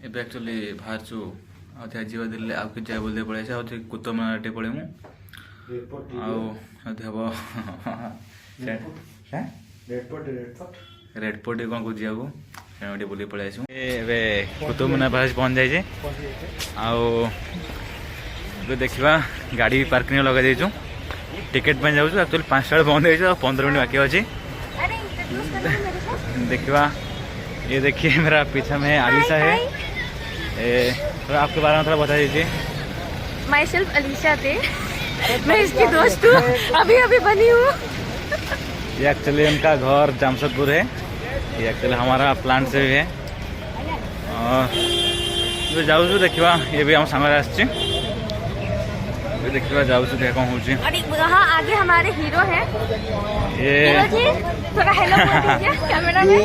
ଏବେ ଆକ୍ଚୁଆଲି ବାହାରିଛୁ ଆଉ ଥରେ ଯିବା ଦିଲ୍ଲୀ ଆଉ କିଛି ଜାଗା ବୁଲିତେ ପଳେଇ ଆସିବା ଆଉ ଥରେ କୁତୁବ ମିନାର ଟିକେ ପଳେଇମୁ ଆଉ ଯଦି ହବ ରେଡ୍ ଫୋର୍ଟ କ'ଣ କହୁଛି ଯିବାକୁ ସେଣୁ ଟିକେ ବୁଲିକି ପଳେଇ ଆସିବୁ। ଏବେ କୁତୁବ ମିନାର ବାହାରି ପହଞ୍ଚି ଯାଇଛେ ଆଉ ଏବେ ଦେଖିବା ଗାଡ଼ି ପାର୍କିଂରେ ଲଗାଇ ଦେଇଛୁ टिकेट पे जाऊँ एक्चुअली 5टा बेले बंद हो 15 मिनट बाकी अच्छी देखिवा। ये देखिए मेरा पीछा में अलीशा है। तो आपके बारे में थोड़ा बता दीजिए। माई सेल्फ अलीशा थे, मैं इसकी दोस्त हूँ, अभी अभी बनी हूँ। ये एक्चुअली उनका घर जामशेदपुर है, ये एक्चुअली हमारा प्लांट से भी है। और जाऊँ देखिवा ये भी हम सामने आसचे देखिए जाऊँ क्या कौन होची। हाँ आगे हमारे हीरो हैं। ये थोड़ा हेलो बोल दीजिए कैमरा में।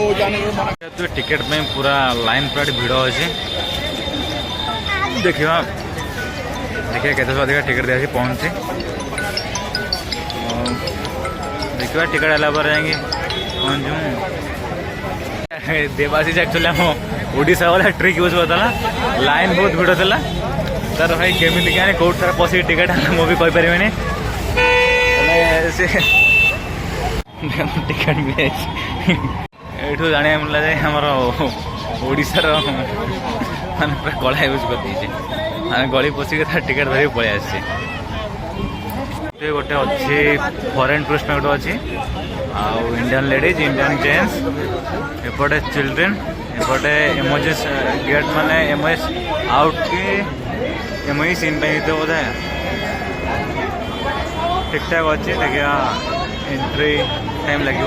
तो टिकट में पूरा लाइन पूरा भिड़ अच्छे देखिए देखिए कैसे अधिक टिकट दिया पहुँचे देखिए टिकट आला पर जाएंगे पहुँचू। देवाशीष एक्चुअली हम ओडिशा वाला ट्रिक यूज होता लाइन बहुत भिड़ था सर भाई केमी क्या कौट सारा पशि टिकेट मुझे कहीपर टिकेट मिले ये जाना मिलला जाए आमर ओडार मान पूरा कला यूज कर गली पशिक टिकेट धरिक पलि आसे गोटे अच्छी फॉरेन टूरिस्ट गोटे अच्छी आउ इंडियन लेडीज इंडियन जेन्ट्स एपटे चिल्ड्रेन एपटे एमओएस गेट माने एमओएस आउट की एमई सीन पे तो बोधे ठीक ठाक अच्छे देखिए एंट्री टाइम लगे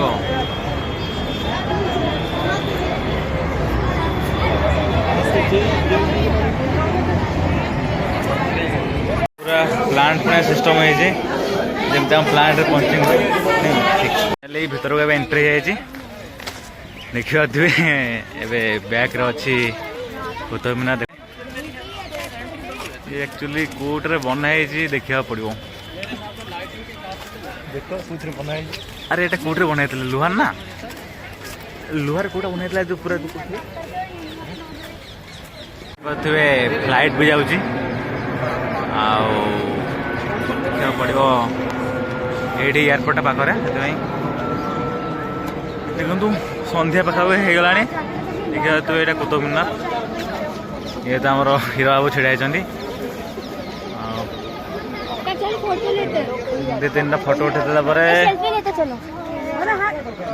पूरा प्लांट में सिस्टम है जमी हम प्लांट पहुँचे भर को एंट्री है देखिए बैक अच्छी कुतुब मीनार ये एक्चुअली कोर्टे बनाई देखा पड़ो अरे ये कोर्टे बनाई लुहार ना लुहार कोटा बनाई जो पूरा फ्लाइट भी जाऊँ पड़ो ये एयरपोर्ट पाखे देखु संध्या पाखा होगा देखिए तो ये कुतुब मीनार ये तो आम हीरो बाबू छिड़ा दो तीन फोटो उठे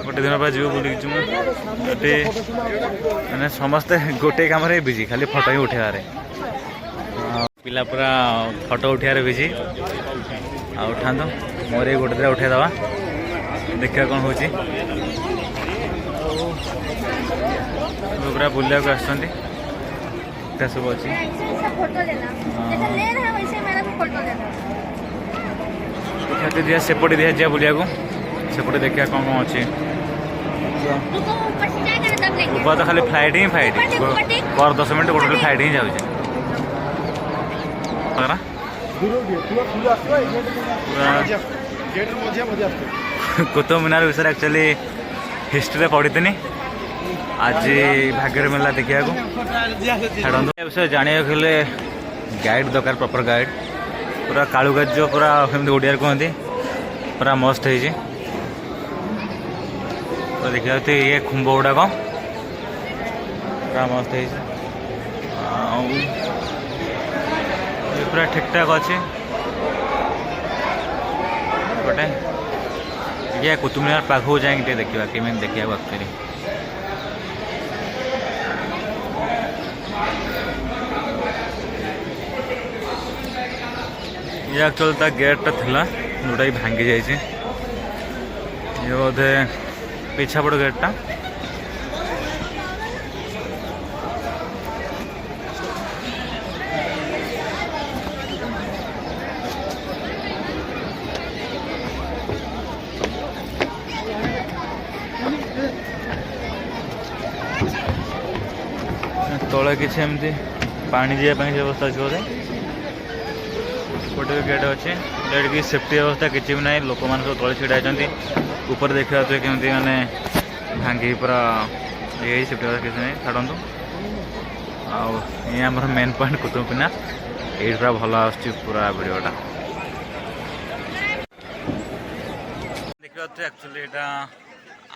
गोटे दिन पर जीव बुल मैंने समस्ते गोटे कम बिजी खाली फोटो ही उठेबार पिला पूरा फोटो उठार बिजी आ उठा मोर ये गोटे उठेदवा देखा कौन हो पूरा बुलिया को आसुँच सब अच्छी दिया सेपटे दिया जा बुलिया को सेपटे देखा कौन कौन अच्छी ऊपर तो खाली फ्लाइट ही फ्लाइट पर 10 मिनट गोटे फ्लाइट ही जाऊँ कुतुब मीनार विषय एक्चुअली हिस्ट्री पढ़ी आज भाग्य मिलला देखा विषय जाना गाइड दरकार प्रॉपर गाइड पूरा कालुकार्य पूरा ओडिया कहते पूरा मस्त है तो देखा ये खुंब गुड़ाक पूरा मस्त है पूरा ठीक ठाक अच्छे गोटे ये कुतुब मीनार पाखु जाए देखा केमी देखा एक्चुअली ये एक्चुअली ता गेटा थिला जोटा भांगी जाइए ये बोधे पीछा पड़ गेटा तले किसी एमती पानी जावाई व्यवस्था अच्छे बोधे गोटे गेट अच्छे जेट कि सेफ्टी व्यवस्था किसी भी ना लोक मैंने सब तले छिड़ा ऊपर देखा तो केमती मैंने भांगी पूरा ये सेफ्टी व्यवस्था किसी नहीं छाड़ू आमर मेन पॉइंट कुतुब मीनार ये पूरा भल आस पूरा वीडियोटा देखा एक्चुअली यहाँ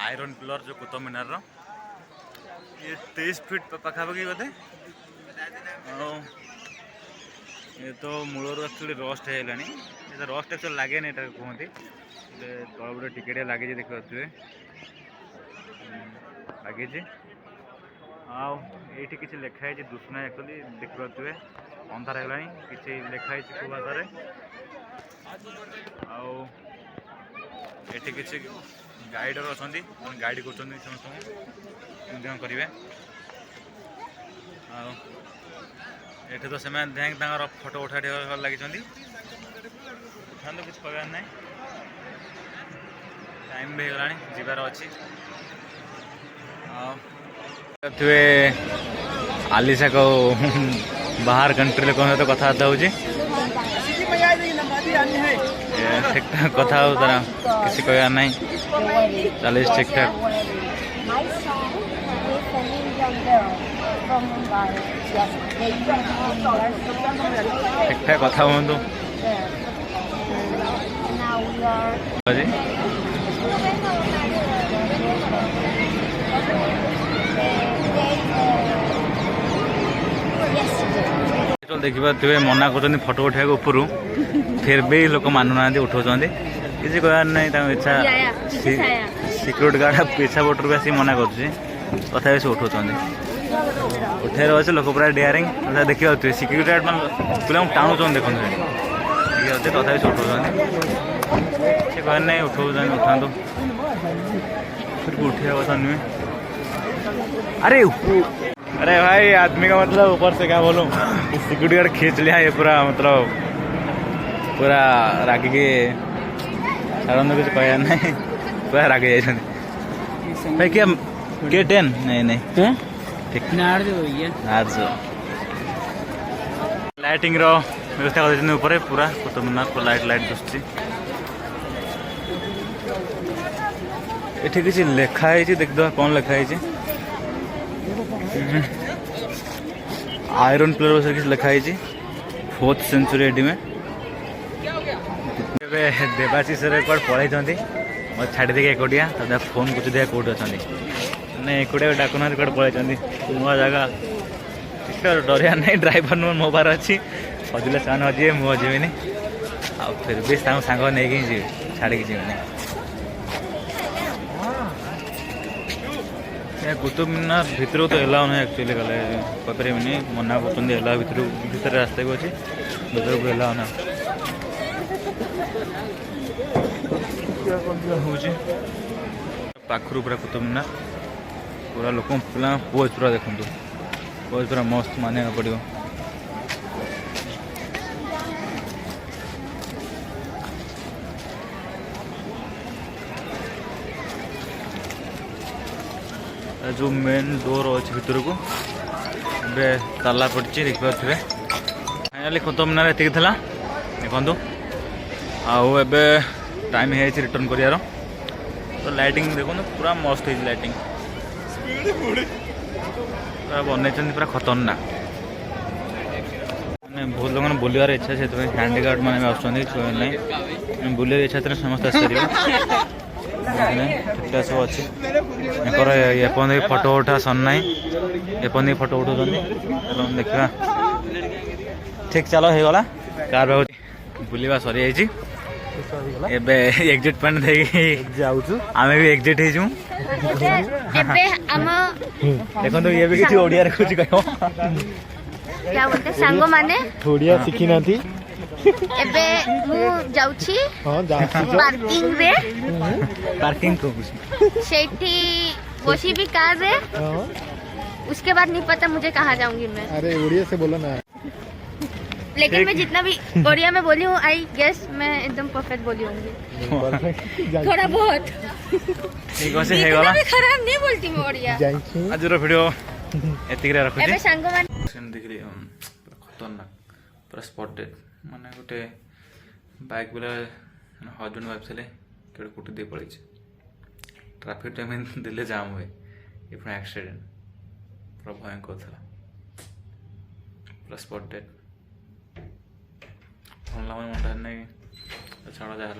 आयरन पिलर जो कुतुब मीनार ये 23 फीट पाखापाखि बोधे ये तो मूलर एक्चुअली रस्ट है रस्ट एक्चुअली लगे नहीं कहते तल गोटे टिके लगे देखते लगे आठी किसी लिखाई दुष्णा एक्चुअली देखिए अंधार है किसी लिखाई कौ भाषा आठी किसी गाइडर अच्छा गाइड कर समस्त करेंगे ये तो से फोटो उठा लगी उठाते कुछ कहबार ना टाइम भी होगा जीवार अच्छी आलिशा को बाहर कंट्री लोक सहित कथबार्ता हो ठीक ठाक कथा हो तारा किसी कहबार ना चलिए ठीक ठाक ठीक ठाक कथा हूँ देखिए मना कर फोटो उठा ऊपर फिर भी लोक मानुना उठाऊँ किसी कहबार ना इच्छा सिक्यूरीटी गार्ड पीछा पटर भी आसिक मना कर तथा से उठाऊँ उठार अच्छे लोक पूरा डेयरिंग देखिए सिक्यूरीटी गार्ड मैं पिला टाणुन देखते देखिए तथा से उठाऊँ से कहना नहीं उठाऊँ उठातु फिर भी उठा कथा नुहे अरे अरे भाई आदमी का मतलब ऊपर से क्या बोलूं सिक्योरिटी गार्ड खींच लिया ये पूरा मतलब पूरा रागी के सारण कुछ कह नहीं पूरा रागी जाइए भाई क्या के 10 नहीं नहीं ठीक लाइटिंग रो व्यवस्था कर ऊपर पूरा कुतुब मीनार को लाइट लाइट दुसुची ये किसी लिखाई देखद कौन लिखाई आयरन पिलर बस किसी लिखाई 4th सेंचुरी एडी में देवाशीष कौन पढ़ाई मत छाड़ी देखे एकोटिया फोन कुछ दिया कौट अच्छा ना एकोटिया डाकुना कौट पढ़ाई नुआ जगह डरिया नहीं ड्राइवर नुह मो पार अच्छी हजिले से हजिए मुझे हजिबिनी आ फिर भी सांग नहीं जी छाड़ी जीवन कुतुब मीनार भितर तो एलाउ ना एक्चुअली गले कह मना कर भीतर रास्ता भी अच्छी भीतर को एलाउ ना पाखर पूरा कुतुब मीनार पूरा लोक पिला पोज पूरा देखु पोज पूरा मस्त माने पड़ो जो मेन डोर अच्छे भीतर को ताला पड़ी देखिए फाइनाली कुतुब मीनार ये देखु आबे टाइम है रिटर्न कर तो लाइटिंग देखो पूरा मस्त है लाइटिंग पूरा बनई पूरा खतरनाक मैंने बहुत लोग बुलार इच्छा से हैंडीगार्ड मैंने आसुँच बुलार इच्छा समस्त आसपारे ठीक ठाक सब अच्छे एपन फोटो उठा सरना एपन फोटो उठाऊ देखा ठीक चलो हो गला कार बुलवा सरी जाइए एग्जिट पॉइंट आम भी एग्जिट हो देखो ये भी किसी ओडिया कुछ कह क्या बोलते सांगो माने ओडिया शिखी ना थी एबे मु जाउछी पार्किंग रे पार्किंग को सेठी बसी भी कार रे उसके बाद नहीं पता मुझे कहाँ जाऊंगी मैं अरे उड़िया से बोलो ना लेकिन मैं जितना भी ओडिया में बोली हूँ आई गेस मैं एकदम परफेक्ट बोली होंगी थोड़ा बहुत इतना भी खराब नहीं बोलती मैं ओडिया आज वीडियो एतिक रे रखुछी एबे सांगो मान देखली खतरनाक पूरा स्पॉटेड माने गोटे बाइक वाला हजबैंड वाइफ थे केवल कुटी दे पड़ी ट्राफिक टाइम दिल्ली जाम हुए ये एक्सीडेंट पूरा भयंकर था पूरा स्पॉटेड भल मुंडा नहीं छाड़ा जा